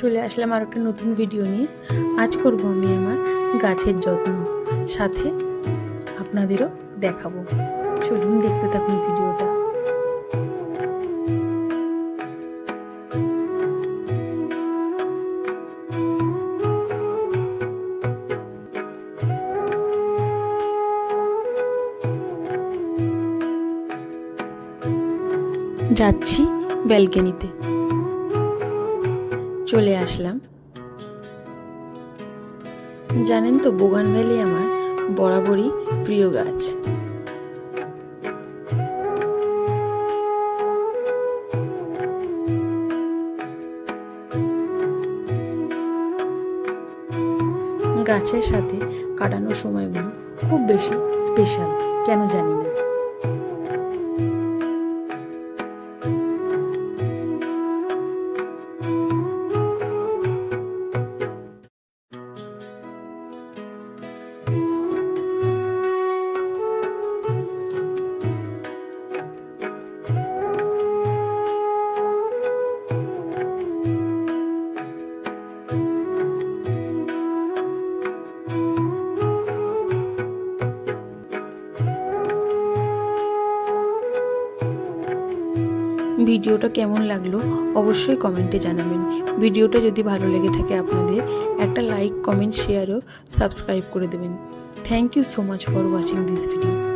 চলে আসলাম আর একটা নতুন ভিডিও নিয়ে। আজ করব আমি আমার গাছের যত্ন, সাথে আপনাদেরও দেখাবো। চলুন দেখতে থাকুন ভিডিওটা। যাচ্ছি ব্যালকনিতে, চলে আসলাম। জানেন তো বোগানভেলি আমার বরাবরই প্রিয় গাছ। গাছের সাথে কাটানোর সময়গুলো খুব বেশি স্পেশাল, কেন জানি না। ভিডিওটা কেমন লাগলো অবশ্যই কমেন্টে জানাবেন। ভিডিওটা যদি ভালো লেগে থাকে আপনাদের একটা লাইক, কমেন্ট, শেয়ার ও সাবস্ক্রাইব করে দেবেন। Thank you so much for watching this video.